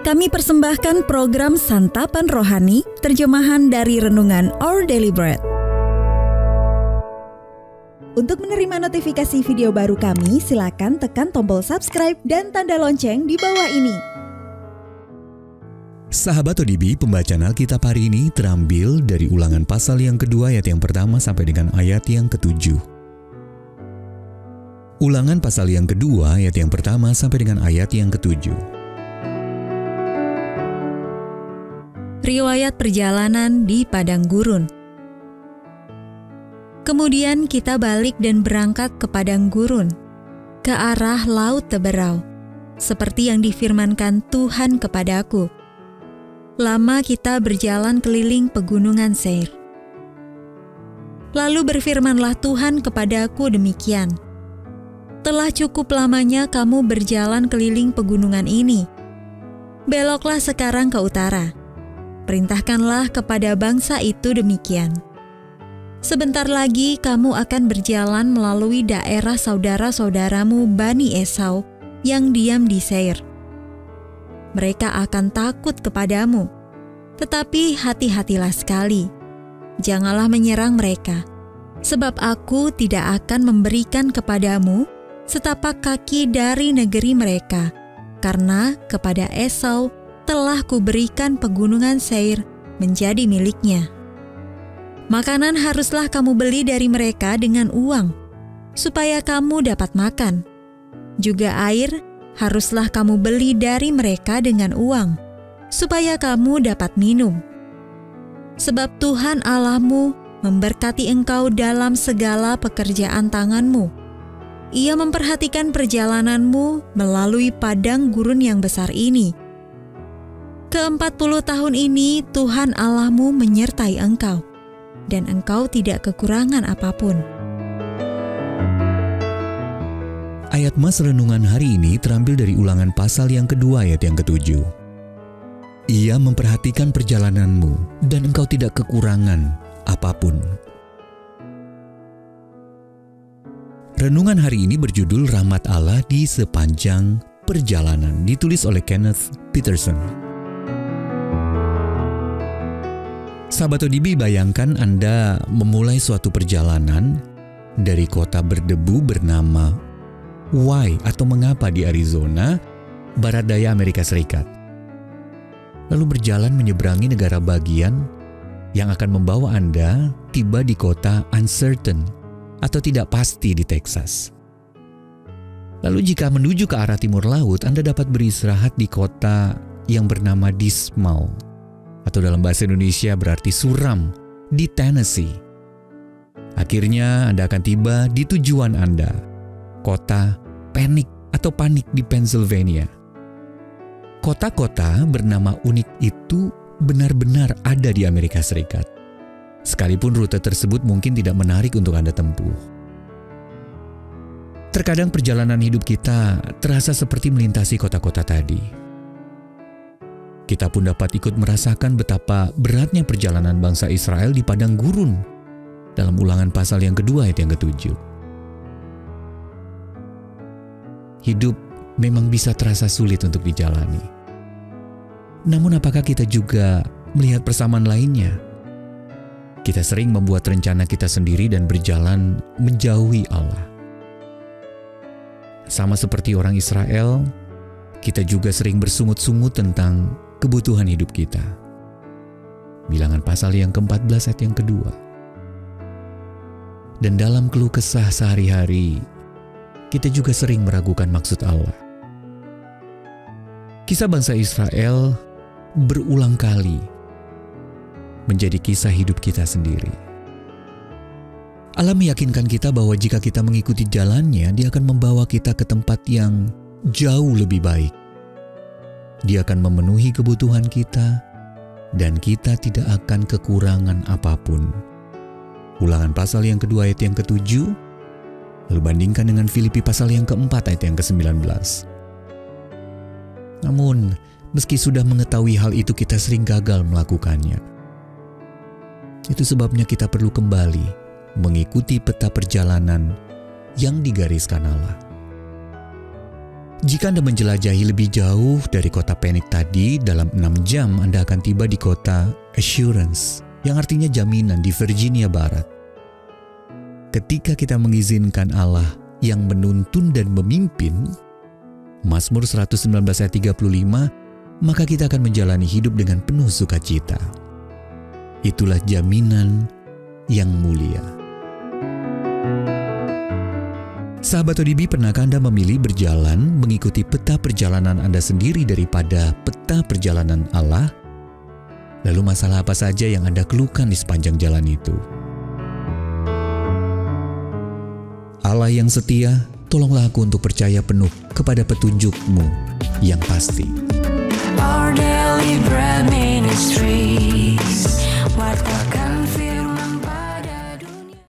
Kami persembahkan program Santapan Rohani, terjemahan dari Renungan Our Daily Bread. Untuk menerima notifikasi video baru kami, silakan tekan tombol subscribe dan tanda lonceng di bawah ini. Sahabat ODB, pembacaan Alkitab hari ini terambil dari Ulangan pasal yang kedua ayat yang pertama sampai dengan ayat yang ketujuh. Ulangan pasal yang kedua ayat yang pertama sampai dengan ayat yang ketujuh. Riwayat perjalanan di padang gurun. Kemudian kita balik dan berangkat ke padang gurun, ke arah laut Teberau, seperti yang difirmankan Tuhan kepadaku. Lama kita berjalan keliling pegunungan Seir. Lalu berfirmanlah Tuhan kepadaku demikian, telah cukup lamanya kamu berjalan keliling pegunungan ini. Beloklah sekarang ke utara. Perintahkanlah kepada bangsa itu demikian. Sebentar lagi kamu akan berjalan melalui daerah saudara-saudaramu Bani Esau yang diam di Seir. Mereka akan takut kepadamu, tetapi hati-hatilah sekali. Janganlah menyerang mereka, sebab aku tidak akan memberikan kepadamu setapak kaki dari negeri mereka, karena kepada Esau telah kuberikan pegunungan Seir menjadi miliknya. Makanan haruslah kamu beli dari mereka dengan uang, supaya kamu dapat makan. Juga air haruslah kamu beli dari mereka dengan uang, supaya kamu dapat minum. Sebab Tuhan Allahmu memberkati engkau dalam segala pekerjaan tanganmu. Ia memperhatikan perjalananmu melalui padang gurun yang besar ini. Ke-40 tahun ini Tuhan Allahmu menyertai engkau, dan engkau tidak kekurangan apapun. Ayat mas renungan hari ini terambil dari Ulangan pasal yang kedua ayat yang ketujuh. Ia memperhatikan perjalananmu, dan engkau tidak kekurangan apapun. Renungan hari ini berjudul Rahmat Allah di Sepanjang Perjalanan, ditulis oleh Kenneth Peterson. Sahabat ODB, bayangkan Anda memulai suatu perjalanan dari kota berdebu bernama Why atau Mengapa di Arizona, barat daya Amerika Serikat. Lalu berjalan menyeberangi negara bagian yang akan membawa Anda tiba di kota Uncertain atau tidak pasti di Texas. Lalu jika menuju ke arah timur laut, Anda dapat beristirahat di kota yang bernama Dismal, atau dalam bahasa Indonesia berarti suram, di Tennessee. Akhirnya Anda akan tiba di tujuan Anda, kota Panik atau Panik di Pennsylvania. Kota-kota bernama unik itu benar-benar ada di Amerika Serikat, sekalipun rute tersebut mungkin tidak menarik untuk Anda tempuh. Terkadang perjalanan hidup kita terasa seperti melintasi kota-kota tadi. Kita pun dapat ikut merasakan betapa beratnya perjalanan bangsa Israel di padang gurun dalam Ulangan pasal yang kedua ayat yang ketujuh. Hidup memang bisa terasa sulit untuk dijalani. Namun apakah kita juga melihat persamaan lainnya? Kita sering membuat rencana kita sendiri dan berjalan menjauhi Allah. Sama seperti orang Israel, kita juga sering bersungut-sungut tentang kebutuhan hidup kita. Bilangan pasal yang ke-14 ayat yang kedua. Dan dalam keluh kesah sehari-hari, kita juga sering meragukan maksud Allah. Kisah bangsa Israel berulang kali menjadi kisah hidup kita sendiri. Allah meyakinkan kita bahwa jika kita mengikuti jalannya, Dia akan membawa kita ke tempat yang jauh lebih baik. Dia akan memenuhi kebutuhan kita, dan kita tidak akan kekurangan apapun. Ulangan pasal yang kedua ayat yang ketujuh, lalu bandingkan dengan Filipi pasal yang keempat ayat yang ke-19. Namun, meski sudah mengetahui hal itu, kita sering gagal melakukannya. Itu sebabnya kita perlu kembali mengikuti peta perjalanan yang digariskan Allah. Jika Anda menjelajahi lebih jauh dari kota Phoenix tadi, dalam 6 jam Anda akan tiba di kota Assurance, yang artinya jaminan di Virginia Barat. Ketika kita mengizinkan Allah yang menuntun dan memimpin, Mazmur 119 ayat 35, maka kita akan menjalani hidup dengan penuh sukacita. Itulah jaminan yang mulia. Sahabat ODB, pernahkah Anda memilih berjalan mengikuti peta perjalanan Anda sendiri daripada peta perjalanan Allah? Lalu masalah apa saja yang Anda keluhkan di sepanjang jalan itu? Allah yang setia, tolonglah aku untuk percaya penuh kepada petunjuk-Mu yang pasti. Our Daily Bread Ministry.